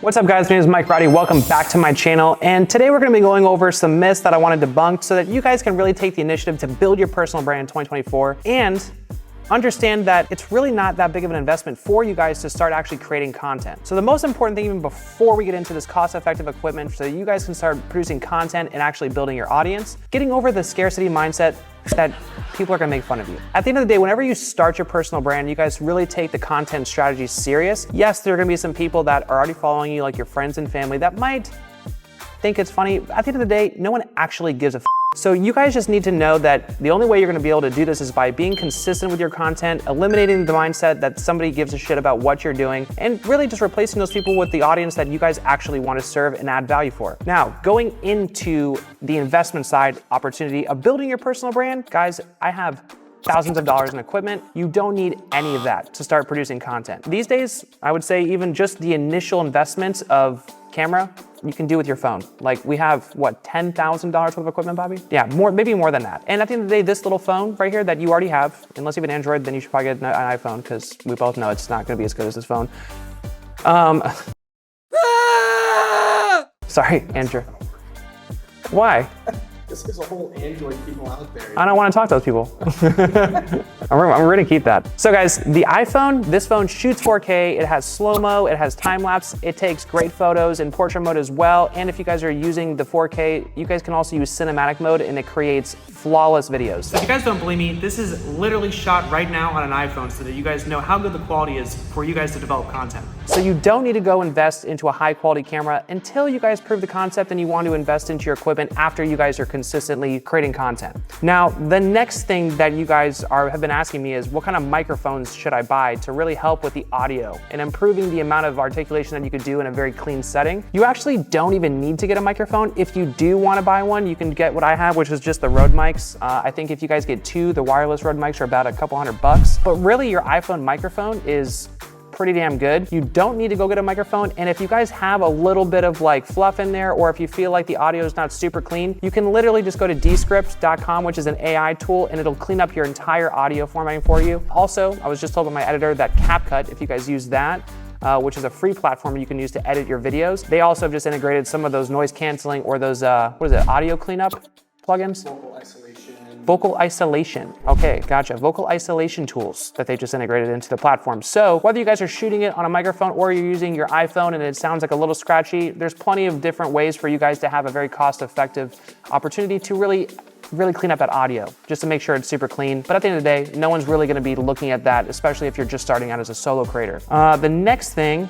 What's up guys, my name is Mike Roddy. Welcome back to my channel. And today we're gonna be going over some myths that I wanted debunked so that you guys can really take the initiative to build your personal brand in 2024 and understand that it's really not that big of an investment for you guys to start actually creating content. So the most important thing even before we get into this cost-effective equipment so that you guys can start producing content and actually building your audience, getting over the scarcity mindset that people are gonna make fun of you. At the end of the day, whenever you start your personal brand, you guys really take the content strategy serious. Yes, there are gonna be some people that are already following you, like your friends and family, that might think it's funny. At the end of the day, no one actually gives a f. So you guys just need to know that the only way you're gonna be able to do this is by being consistent with your content, eliminating the mindset that somebody gives a shit about what you're doing, and really just replacing those people with the audience that you guys actually want to serve and add value for. Now, going into the investment side opportunity of building your personal brand, guys, I have thousands of dollars in equipment. You don't need any of that to start producing content. These days, I would say even just the initial investments of camera, you can do with your phone. Like we have, what, $10,000 worth of equipment, Bobby? Yeah, maybe more than that. And at the end of the day, this little phone right here that you already have, unless you have an Android, then you should probably get an iPhone because we both know it's not gonna be as good as this phone. Sorry, Andrew. Why? There's a whole Android people out there. I don't want to talk to those people. I'm going to keep that. So guys, the iPhone, this phone shoots 4K, it has slow-mo, it has time-lapse, it takes great photos in portrait mode as well. And if you guys are using the 4K, you guys can also use cinematic mode and it creates flawless videos. If you guys don't believe me, this is literally shot right now on an iPhone so that you guys know how good the quality is for you guys to develop content. So you don't need to go invest into a high quality camera until you guys prove the concept and you want to invest into your equipment after you guys are consistently creating content. Now, the next thing that you guys have been asking me is what kind of microphones should I buy to really help with the audio and improving the amount of articulation that you could do in a very clean setting. You actually don't even need to get a microphone. If you do want to buy one, you can get what I have, which is just the Rode mics. I think if you guys get two, the wireless Rode mics are about a couple $100. But really your iPhone microphone is pretty damn good. You don't need to go get a microphone. And if you guys have a little bit of like fluff in there, or if you feel like the audio is not super clean, you can literally just go to descript.com, which is an AI tool, and it'll clean up your entire audio formatting for you. Also, I was just told by my editor that CapCut, if you guys use that, which is a free platform you can use to edit your videos, they also have just integrated some of those noise canceling or those, what is it, audio cleanup plugins? Vocal isolation. Vocal isolation. Okay, gotcha. Vocal isolation tools that they just integrated into the platform. So whether you guys are shooting it on a microphone or you're using your iPhone and it sounds like a little scratchy, there's plenty of different ways for you guys to have a very cost-effective opportunity to really clean up that audio, just to make sure it's super clean. But at the end of the day, no one's really gonna be looking at that, especially if you're just starting out as a solo creator. The next thing,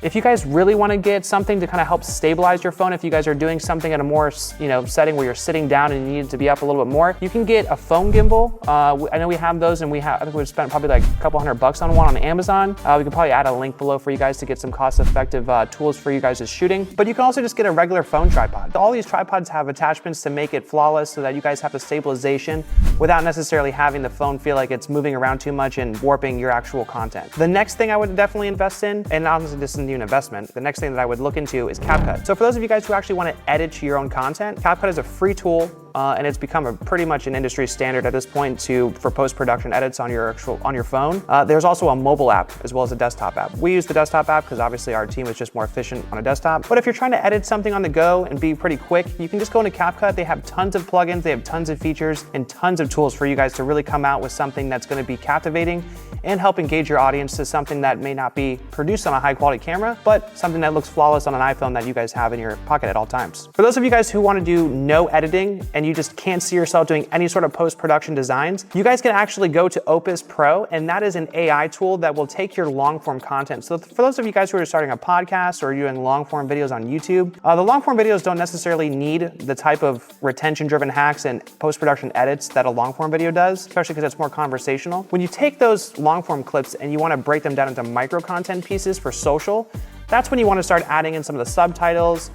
if you guys really want to get something to kind of help stabilize your phone, if you guys are doing something in a more, setting where you're sitting down and you need it to be up a little bit more, you can get a phone gimbal. I know we have those, and I think we've spent probably like a couple $100 on one on Amazon. We can probably add a link below for you guys to get some cost-effective tools for you guys' shooting. But you can also just get a regular phone tripod. All these tripods have attachments to make it flawless so that you guys have the stabilization without necessarily having the phone feel like it's moving around too much and warping your actual content. The next thing I would definitely invest in, and honestly this isn't even an investment, the next thing that I would look into is CapCut. So for those of you guys who actually want to edit your own content, CapCut is a free tool. And it's become pretty much an industry standard at this point for post-production edits on your phone. There's also a mobile app as well as a desktop app. We use the desktop app because obviously our team is just more efficient on a desktop. But if you're trying to edit something on the go and be pretty quick, you can just go into CapCut. They have tons of plugins, they have tons of features and tons of tools for you guys to really come out with something that's going to be captivating and help engage your audience to something that may not be produced on a high quality camera, but something that looks flawless on an iPhone that you guys have in your pocket at all times. For those of you guys who want to do no editing and you just can't see yourself doing any sort of post-production designs, you guys can actually go to Opus Pro, and that is an AI tool that will take your long-form content. So for those of you guys who are starting a podcast or doing long-form videos on YouTube, the long-form videos don't necessarily need the type of retention-driven hacks and post-production edits that a long-form video does, especially because it's more conversational. When you take those long-form clips and you want to break them down into micro-content pieces for social, that's when you want to start adding in some of the subtitles,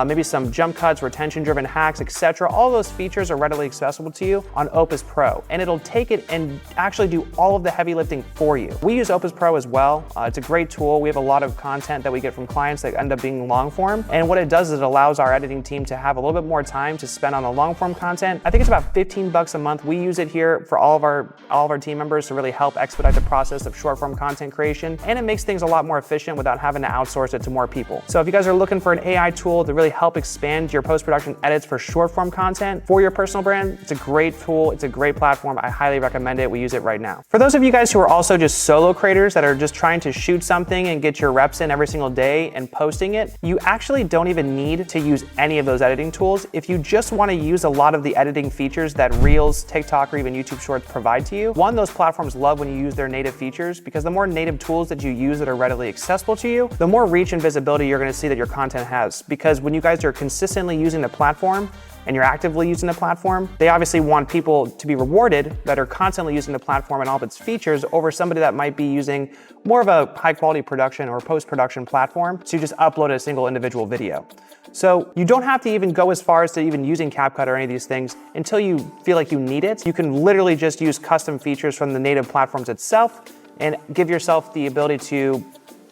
maybe some jump cuts, retention-driven hacks, etc. All those features are readily accessible to you on Opus Pro, and it'll take it and actually do all of the heavy lifting for you. We use Opus Pro as well. It's a great tool. We have a lot of content that we get from clients that end up being long form, and what it does is it allows our editing team to have a little bit more time to spend on the long form content. I think it's about 15 bucks a month. We use it here for all of our team members to really help expedite the process of short form content creation, and it makes things a lot more efficient without having to outsource it to more people. So if you guys are looking for an AI tool to really help expand your post-production edits for short form content for your personal brand, it's a great tool. It's a great platform. I highly recommend it. We use it right now. For those of you guys who are also just solo creators that are just trying to shoot something and get your reps in every single day and posting it, you actually don't even need to use any of those editing tools. If you just want to use a lot of the editing features that Reels, TikTok, or even YouTube Shorts provide to you, one, those platforms love when you use their native features, because the more native tools that you use that are readily accessible to you, the more reach and visibility you're going to see that your content has. Because when you guys are consistently using the platform and you're actively using the platform, they obviously want people to be rewarded that are constantly using the platform and all of its features over somebody that might be using more of a high quality production or post-production platform to just upload a single individual video. So you don't have to even go as far as to even using CapCut or any of these things until you feel like you need it. You can literally just use custom features from the native platforms itself and give yourself the ability to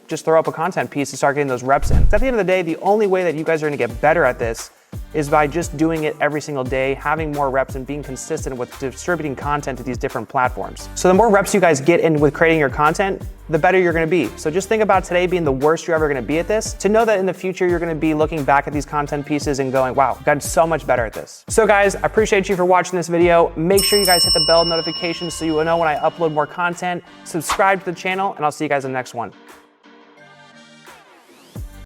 just throw up a content piece and start getting those reps in. At the end of the day, the only way that you guys are gonna get better at this is by just doing it every single day, having more reps and being consistent with distributing content to these different platforms. So the more reps you guys get in with creating your content, the better you're gonna be. So just think about today being the worst you're ever gonna be at this, to know that in the future you're gonna be looking back at these content pieces and going, wow, I've gotten so much better at this. So guys, I appreciate you for watching this video. Make sure you guys hit the bell notifications so you will know when I upload more content. Subscribe to the channel, and I'll see you guys in the next one.